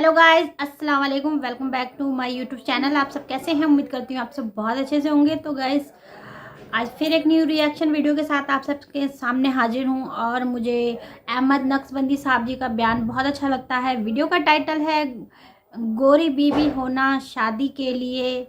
Hello guys, अस्सलाम वालेकुम। Welcome back to my YouTube channel. आप सब कैसे हैं? उम्मीद करती हूँ आप सब बहुत अच्छे से होंगे। तो गाइस, आज फिर एक न्यू रिएक्शन वीडियो के साथ आप सबके सामने हाजिर हूँ और मुझे अहमद नक्शबंदी साहब जी का बयान बहुत अच्छा लगता है। वीडियो का टाइटल है गोरी बीवी होना शादी के लिए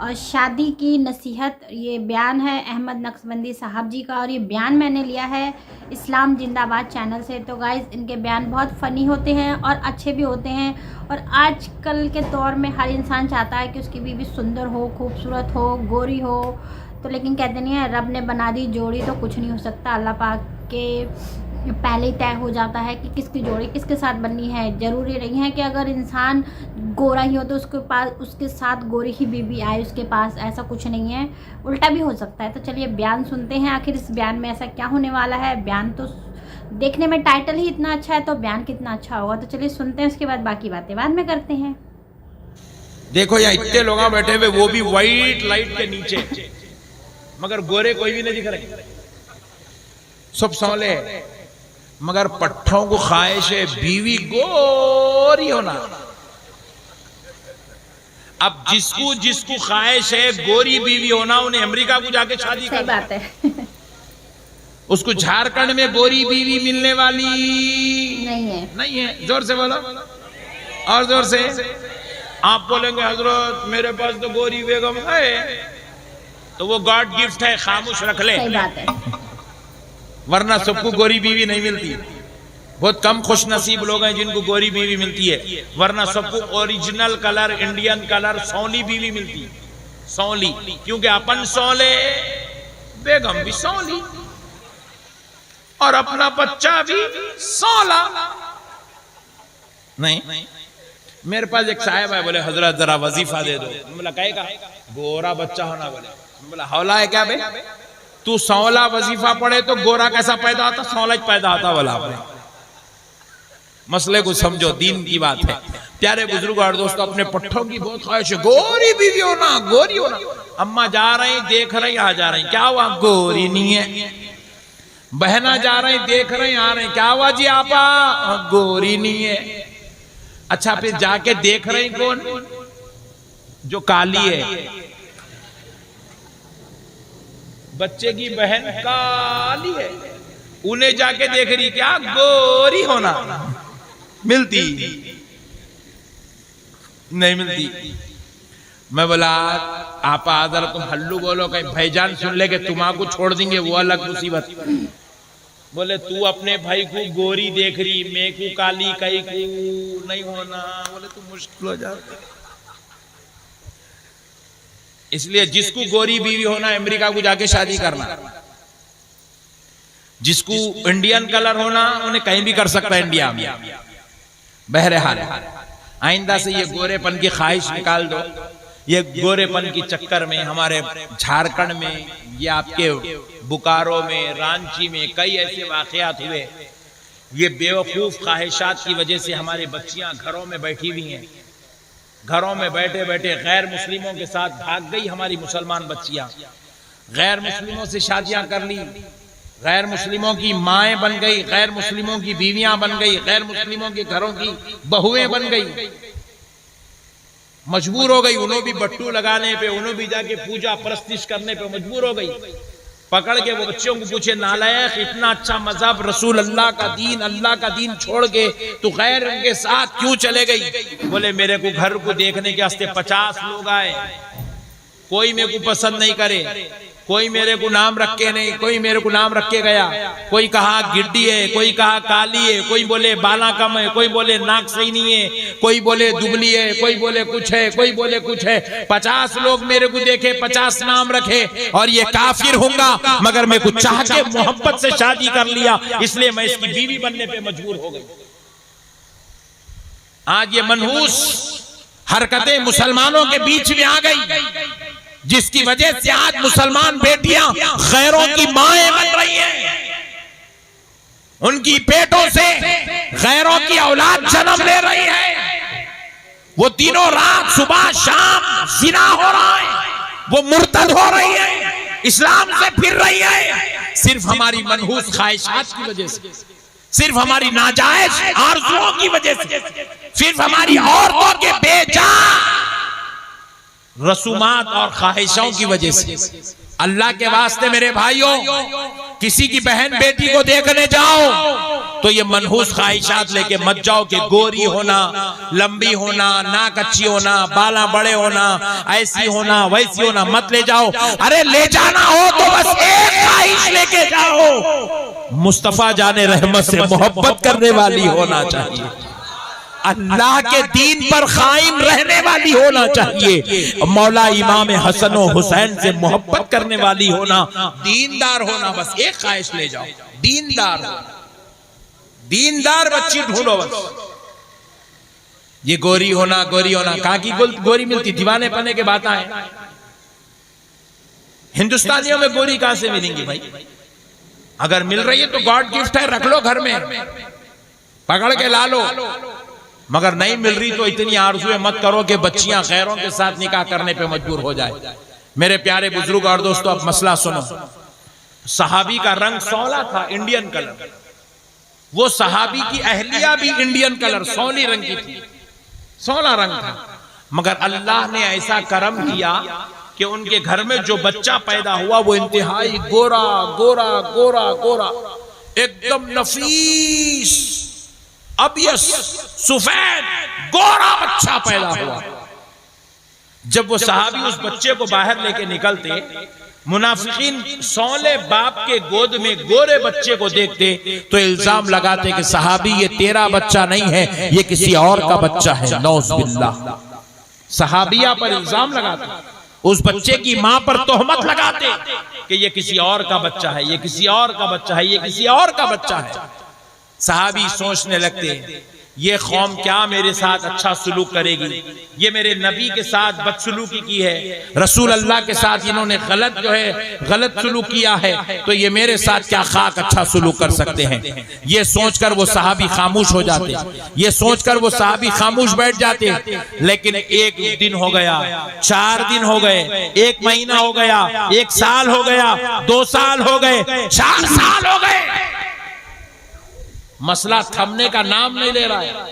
और शादी की नसीहत। ये बयान है अहमद नक्शबंदी साहब जी का और ये बयान मैंने लिया है इस्लाम जिंदाबाद चैनल से। तो गाइस, इनके बयान बहुत फ़नी होते हैं और अच्छे भी होते हैं। और आजकल के दौर में हर इंसान चाहता है कि उसकी बीवी सुंदर हो, खूबसूरत हो, गोरी हो। तो लेकिन कहते नहीं है, रब ने बना दी जोड़ी तो कुछ नहीं हो सकता। अल्लाह पाक के पहले ही तय हो जाता है कि किसकी जोड़ी किसके साथ बननी है। ज़रूरी नहीं है कि अगर इंसान गोरा ही हो तो उसके साथ गोरी ही बीवी आए उसके पास, ऐसा कुछ नहीं है, उल्टा भी हो सकता है। तो चलिए बयान सुनते हैं, आखिर इस बयान में ऐसा क्या होने वाला है। बयान तो देखने में टाइटल ही इतना अच्छा है तो बयान कितना अच्छा होगा। तो चलिए सुनते हैं, उसके बाद बाकी बातें बाद में करते हैं। देखो यहाँ इतने लोग बैठे हुए, वो भी वाइट लाइट के नीचे, मगर गोरे कोई भी नहीं दिख रहे, सब सांवले हैं। मगर पट्ठों को ख्वाहिश है बीवी गोरी होना। अब जिसको जिसको ख्वाहिश है गोरी बीवी होना, उन्हें अमेरिका को जाके शादी सही करना। बात है। उसको झारखंड में गोरी बीवी मिलने वाली नहीं है। जोर से बोलो, और जोर से। आप बोलेंगे हजरत मेरे पास तो गोरी बेगम है, तो वो गॉड गिफ्ट है, खामोश रख ले। सही बात है। वरना सबको गोरी बीवी नहीं मिलती। बहुत कम खुश नसीब लोग हैं जिनको गोरी बीवी मिलती है, वरना सबको ओरिजिनल कलर, इंडियन कलर, सौली बीवी मिलती। सौली, क्योंकि अपन सौले, बेगम भी सौली और अपना बच्चा भी सौला। नहीं, मेरे पास एक साहब है, बोले हजरत जरा वजीफा दे दो। बोला कहेगा गोरा बच्चा होना। बोला हौला है क्या बे? तू सौला वजीफा पढ़े तो गोरा कैसा पैदा होता? सौला पैदा होता। बोला मसले को समझो, दीन की बात है। प्यारे बुजुर्ग और दोस्तों, अपने पट्ठों की बहुत ख्वाहिश है गोरी बीवी होना, गोरी होना। अम्मा जा रही, देख रही, आ जा रही, क्या हुआ? गोरी नहीं है। बहना जा रही, देख रही, आ रही, क्या हुआ जी आपा? गोरी नहीं है। अच्छा, फिर जाके देख रही कौन? जो काली है। बच्चे की बहन काली है, उन्हें जाके देख रही, क्या गोरी होना? मिलती नहीं मिलती। मैं बोला आप आदर तुम हल्लू बोलो, कहीं भाईजान सुन ले के तुम्हारा छोड़ देंगे, वो अलग मुसीबत। बोले तू अपने भाई को गोरी देख रही, मैं को काली, कहीं को नहीं होना। बोले तू मुश्किल हो जाता। इसलिए जिसको गोरी बीवी होना, अमेरिका को जाके शादी करना। जिसको इंडियन कलर होना, उन्हें कहीं भी कर सकता है इंडिया में। बहरहाल आइंदा से ये गोरेपन की ख्वाहिश निकाल दो। ये गोरेपन की चक्कर में हमारे झारखंड में, ये आपके बोकारो में, रांची में कई ऐसे वाकयात हुए। ये बेवकूफ ख्वाहिशात की वजह से हमारी बच्चियां घरों में बैठी हुई हैं। घरों में बैठे बैठे गैर मुस्लिमों के साथ भाग गई हमारी मुसलमान बच्चियां। गैर मुस्लिमों से शादियां कर ली, गैर मुस्लिमों की माएं बन गई, गैर मुस्लिमों की बीवियां बन गई, गैर मुस्लिमों के घरों की बहुएं बन गई। मजबूर हो गई, उन्होंने भी बट्टू लगाने पे, उन्होंने भी जाके पूजा प्रस्तिश करने पे मजबूर हो गई। पकड़ के वो बच्चों को पूछे, नालायक, इतना अच्छा मजहब रसूल अल्लाह का दीन छोड़ के तू गैर के साथ क्यों चले गई? बोले मेरे को घर को देखने के वास्ते 50 लोग आए, कोई मेरे को पसंद नहीं करे, कोई मेरे को नाम रख के नहीं, कोई मेरे को नाम रख के गया। कोई कहा गिड्डी है, कोई कहा काली है, कोई बोले बाला कम है, कोई बोले नाक सही नहीं है, कोई बोले दुबली है, कोई बोले कुछ है, कोई बोले कुछ है। 50 लोग मेरे को देखे, 50 नाम रखे, और ये काफिर होगा, मगर मैं कुछ चाह के मोहब्बत से शादी कर लिया, इसलिए मैं इसकी बीवी बनने पे मजबूर हो गई। आज ये मनहूस हरकतें मुसलमानों के बीच में आ गई, जिसकी वजह से आज मुसलमान बेटियां गैरों की माएं बन रही हैं। उनकी पेटों से गैरों की औलाद जन्म ले रही है। वो दिनों रात सुबह शाम जिना हो रहा है, वो मुर्तद हो रही है, इस्लाम से फिर रही है, सिर्फ हमारी मनहूस ख्वाहिशात की वजह से। सिर्फ हमारी नाजायज आरज़ुओं की वजह से, सिर्फ हमारी औरतों के बेजा रसूमात और ख्वाहिशों की वजह से। अल्लाह के वास्ते मेरे भाइयों, किसी की बहन बेटी को देखने जाओ तो ये मनहूस ख्वाहिशात लेके मत जाओ कि गोरी होना, लंबी होना, नाक अच्छी होना, बाला बड़े होना, ऐसी होना, वैसी होना, मत ले जाओ। अरे ले जाना हो तो बस एक ख्वाहिश लेके जाओ, मुस्तफा जाने रहमत से मोहब्बत करने वाली होना चाहिए, अल्लाह के दीन पर कायम रहने वाली होना चाहिए, मौला इमाम हसन और हुसैन से मोहब्बत करने वाली होना, दीनदार होना। बस एक ख्वाहिश ले जाओ, दीनदार हो, दीनदार बच्ची ढूंढो बस। ये गोरी होना, गोरी होना, कहां की गोरी मिलती? दीवाने पने के बात आए। हिंदुस्तानियों में गोरी कहां से मिलेंगी भाई? अगर मिल रही है तो गॉड गिफ्ट है, रख लो घर में, पकड़ के ला लो। मगर नहीं मिल रही तो इतनी आरज़ू मत करो कि बच्चियां गैरों के साथ निकाह करने पे मजबूर हो जाए। मेरे प्यारे बुजुर्ग और दोस्तों, अब मसला सुनो। सहाबी का रंग सौला था, इंडियन कलर। वो सहाबी की अहलिया भी इंडियन कलर, सौली रंग की थी, सौला रंग था। मगर अल्लाह ने ऐसा करम किया कि उनके घर में जो बच्चा पैदा हुआ वो इंतहाई गोरा गोरा गोरा गोरा, एकदम नफीस, अबियस, सफेद, गोरा बच्चा पैदा हुआ। जब वो सहाबी उस बच्चे को बाहर लेके निकलते, मुनाफिकीन सौले बाप के गोद में गोरे बच्चे को देखते तो इल्जाम लगाते कि सहाबी ये तेरा बच्चा नहीं है, ये किसी और का बच्चा है, नौज़ बिल्लाह। सहाबिया पर इल्जाम लगाते, उस बच्चे की मां पर तोहमत लगाते कि ये किसी और का बच्चा है, ये किसी और का बच्चा है, ये किसी और का बच्चा है। सहाबी सोचने लगते, ये कौम क्या मेरे साथ अच्छा सलूक करेगी? ये मेरे नबी के साथ बदसलूकी की है, रसूल अल्लाह के साथ इन्होंने गलत सलूक किया है, तो ये मेरे साथ क्या खाक अच्छा सलूक कर सकते हैं? ये सोचकर वो सहाबी खामोश हो जाते, ये सोचकर वो सहाबी खामोश बैठ जाते। लेकिन एक दिन हो गया, 4 दिन हो गए, 1 महीना हो गया, 1 साल हो गया, 2 साल हो गए, 4 साल हो गए, मसला थमने का नाम नहीं ले रहा है।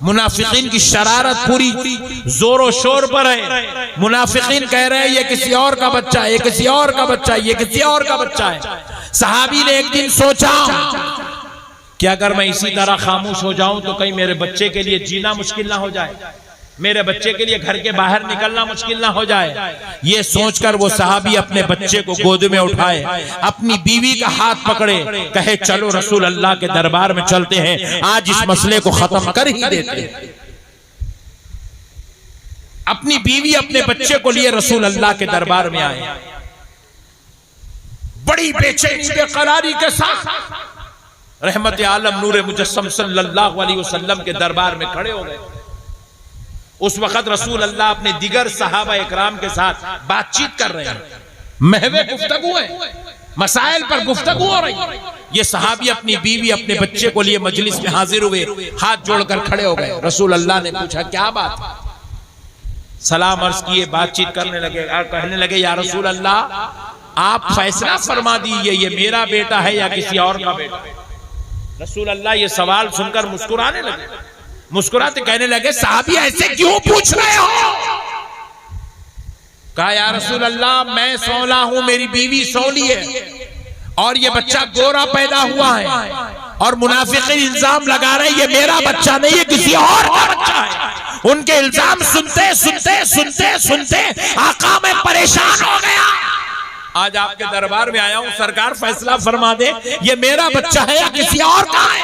मुनाफिकीन की शरारत पूरी जोरों शोर पर है। मुनाफिकीन कह रहे हैं ये किसी और का बच्चा है, ये किसी और का बच्चा है, ये किसी और का बच्चा है। सहाबी ने एक दिन सोचा कि अगर मैं इसी तरह खामोश हो जाऊं तो कहीं मेरे बच्चे के लिए जीना मुश्किल ना हो जाए, मेरे बच्चे के लिए घर के बाहर निकलना मुश्किल ना हो जाए। ये सोचकर वो सहाबी अपने बच्चे को गोद में उठाए, अपनी बीवी का हाथ पकड़े, कहे चलो रसूल अल्लाह के दरबार में चलते हैं, आज इस मसले को खत्म कर ही देते हैं। अपनी बीवी अपने बच्चे को लिए रसूल अल्लाह के दरबार में आए, बड़ी बेचैनी बेकरारी के साथ रहमत आलम नूर मुजस्सम सल्लल्लाहु अलैहि वसल्लम के दरबार में खड़े हो गए। उस वक्त रसूल अल्लाह अपने दिगर सहाबा इकराम के साथ बातचीत कर रहे हैं, महवे गुफ्तगू है, मसाइल पर गुफ्तगू हो रही। ये सहाबी अपनी बीवी अपने बच्चे को लिए मजलिस में हाजिर हुए, हाथ जोड़कर खड़े हो गए। रसूल अल्लाह ने पूछा क्या बात? सलाम अर्ज किए, बातचीत करने लगे और कहने लगे या रसूल अल्लाह आप फैसला फरमा दीजिए, ये मेरा बेटा है या किसी और का बेटा? रसूल अल्लाह ये सवाल सुनकर मुस्कुराने लगे, मुस्कुराते कहने लगे सहाबी ऐसे क्यों पूछ रहे हो? कहा या रसूल अल्लाह मैं सौला हूं, मेरी बीवी सौली है और ये बच्चा गोरा पैदा हुआ है और मुनाफिकीन इल्जाम लगा रहे ये मेरा बच्चा नहीं, ये किसी और का बच्चा है। उनके इल्जाम सुनते सुनते सुनते सुनते आका मैं परेशान हो गया। आज आपके दरबार में आया हूं, सरकार फैसला फरमा दे ये मेरा बच्चा है या किसी और का है।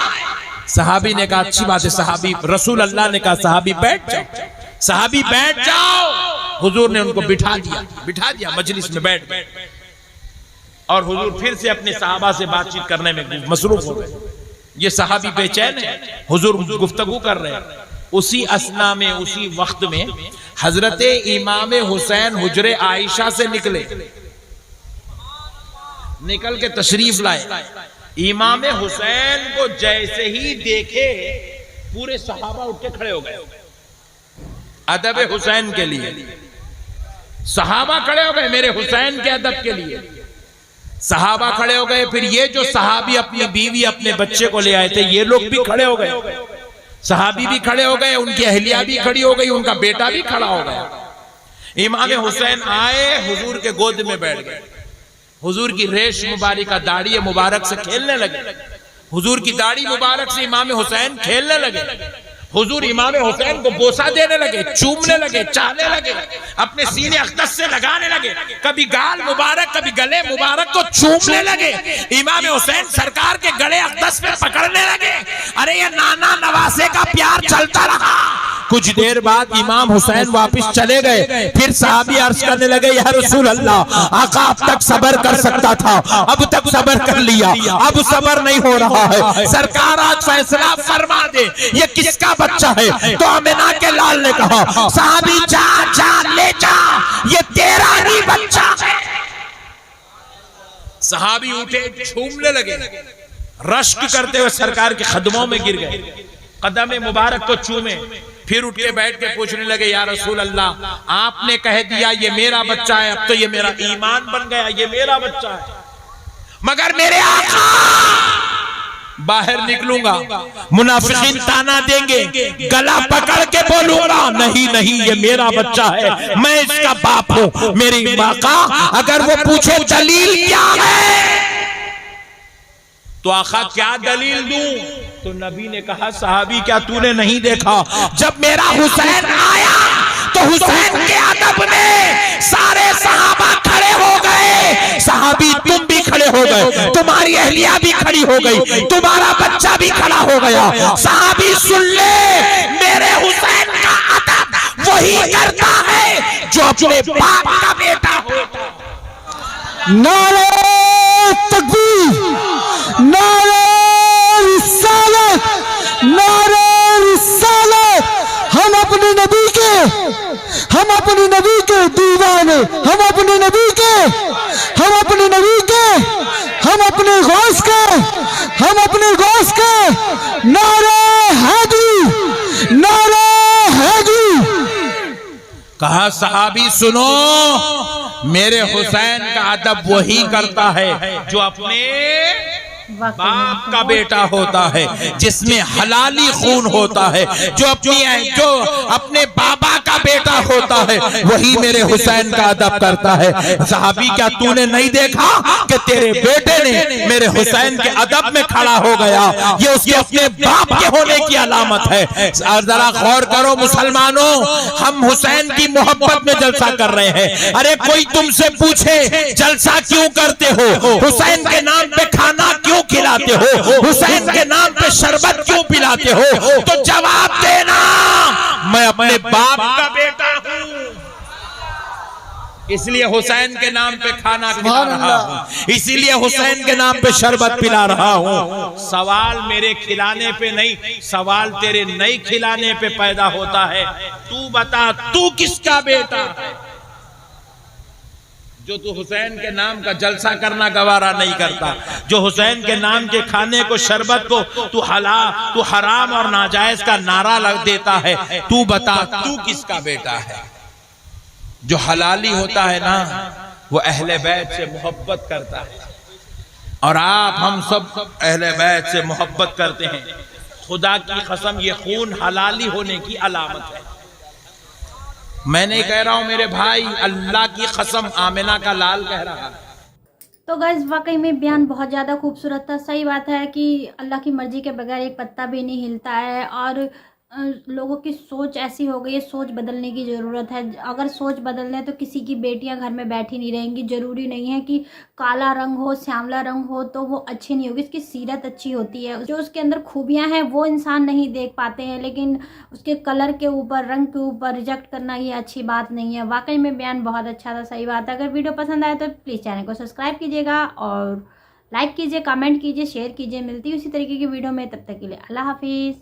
सहाबी ने कहा अच्छी बात है। सहाबी रसूल अल्लाह ने कहा सहाबी बैठ जाओ, सहाबी बैठ जाओ। हुजूर ने उनको बिठा दिया मजलिस में बैठ गए और हुजूर फिर से अपने सहाबा से बातचीत करने में मसरूफ हो गए। ये सहाबी बेचैन है, हुजूर गुफ्तगू कर रहे हैं। उसी असना में, उसी वक्त में हजरत इमाम हुसैन हुजरे आयशा से निकल के तशरीफ लाए। इमाम हुसैन को जैसे ही देखे पूरे सहाबा उठ के खड़े हो गए अदब हुसैन के लिए। सहाबा खड़े हो गए मेरे हुसैन के अदब के लिए। सहाबा खड़े हो गए, फिर ये जो सहाबी अपनी बीवी अपने बच्चे को ले आए थे ये लोग भी खड़े हो गए, सहाबी भी खड़े हो गए, उनकी अहलिया भी खड़ी हो गई, उनका बेटा भी खड़ा हो गया। इमाम हुसैन आए, हुजूर के गोद में बैठ गए, हुजूर की रेश मुबारक का दाढ़ी मुबारक से खेलने लगे, हुजूर की दाढ़ी मुबारक से इमाम हुसैन खेलने लगे, हुजूर इमाम हुसैन को बोसा देने लगे, चूमने लगे, चाहने लगे, अपने सीने अख्तस से लगाने लगे, कभी गाल मुबारक कभी गले मुबारक को चूमने लगे, इमाम हुसैन सरकार के गले अख्तस पे पकड़ने लगे। अरे ये नाना नवासे का प्यार चलता रहा। कुछ देर बाद इमाम हुसैन वापस चले गए, फिर सहाबी अर्ज करने लगे, या रसूल अल्लाह, आका अब तक सब्र कर सकता था, अब तक सब्र कर लिया, अब सब्र नहीं हो रहा है, सरकार आज फैसला फरमा दे, ये किसका बच्चा है? तो आमिना के लाल ने कहा, सहाबी जा जा ले जा, ये तेरा ही बच्चा है। सहाबी उठे, छूमने लगे, रश्क करते हुए सरकार के कदमों में गिर गए, कदम मुबारक को चूमे, फिर उठ के बैठ के पूछने लगे, या रसूल अल्लाह, आपने कह दिया ये मेरा बच्चा है, अब तो ये मेरा ईमान बन गया, ये मेरा बच्चा है, मगर मेरे आका बाहर निकलूंगा, मुनाफिकीन ताना देंगे, गला पकड़ के बोलूंगा, नहीं नहीं ये मेरा बच्चा है, मैं इसका बाप हूं। मेरी आका अगर वो पूछे दलील क्या है, तो आका क्या दलील दूं? तो नबी ने कहा, सहाबी क्या तूने नहीं देखा, जब मेरा हुसैन आया तो हुसैन के अदब में सारे सहाबा खड़े हो गए, सहाबी तुम भी खड़े हो गए, तुम्हारी अहलिया भी खड़ी हो गई, तुम्हारा बच्चा भी खड़ा हो गया। सहाबी सुन ले, मेरे हुसैन का अदब वही करता है जो अपने बाप का बेटा होता। नारे तकबीर, नारे रिसालत, नारे रिसालत। हम अपने नबी के, हम अपने नबी के दीवाने, हम अपने नबी के, हम अपने नबी के, हम अपने गौस के, हम अपने गौस के। नारे हैदरी, नारे हैदरी। कहा, सहाबी सुनो, मेरे हुसैन का अदब वही करता है जो अपने बाप का बेटा होता है, जिसमें हलाली खून होता है, जो अपने बाबा का बेटा होता है, वही मेरे हुसैन का अदब करता है। सहाबी क्या तूने नहीं देखा कि तेरे बेटे ने मेरे हुसैन के अदब में खड़ा हो गया, ये उसके अपने बाप के होने की अलामत है। और जरा गौर करो मुसलमानों, हम हुसैन की मोहब्बत में जलसा कर रहे हैं। अरे कोई तुमसे पूछे जलसा क्यों करते हो, हुसैन के नाम पे खाना क्यों खिलाते हो, हुसैन के नाम पे शरबत क्यों पिलाते हो, तो जवाब देना, मैं अपने बाप का बेटा हूं, इसलिए हुसैन के नाम पे खाना खिला रहा हूं, इसीलिए हुसैन के नाम पे शरबत पिला रहा हूं। सवाल मेरे खिलाने पे नहीं, सवाल तेरे नहीं खिलाने पे पैदा होता है। तू बता, तू किसका बेटा है जो तू हुसैन के नाम का जलसा करना गवारा नहीं करता, जो हुसैन के नाम के खाने को, शरबत को तू हराम और नाजायज का नारा लग देता है। तू बता, तू किसका बेटा है? जो हलाली होता है ना, वो अहले बैत से मोहब्बत करता है, और आप हम सब अहले बैत से मोहब्बत करते हैं। खुदा की कसम, ये खून हलाली होने की अलामत है। मैं नहीं कह रहा हूं मेरे भाई, अल्लाह की कसम, आमिना का लाल कह रहा है। तो गाइस वाकई में बयान बहुत ज़्यादा खूबसूरत था। सही बात है कि अल्लाह की मर्ज़ी के बगैर एक पत्ता भी नहीं हिलता है, और लोगों की सोच ऐसी हो गई है, सोच बदलने की ज़रूरत है। अगर सोच बदल लें तो किसी की बेटियां घर में बैठी नहीं रहेंगी। ज़रूरी नहीं है कि काला रंग हो, श्यामला रंग हो तो वो अच्छी नहीं होगी, उसकी सीरत अच्छी होती है। जो उसके अंदर खूबियां हैं वो इंसान नहीं देख पाते हैं, लेकिन उसके कलर के ऊपर, रंग के ऊपर रिजेक्ट करना ये अच्छी बात नहीं है। वाकई में बयान बहुत अच्छा था, सही बात है। अगर वीडियो पसंद आए तो प्लीज़ चैनल को सब्सक्राइब कीजिएगा और लाइक कीजिए, कमेंट कीजिए, शेयर कीजिए। मिलती है उसी तरीके की वीडियो में, तब तक के लिए अल्लाह हाफिज़।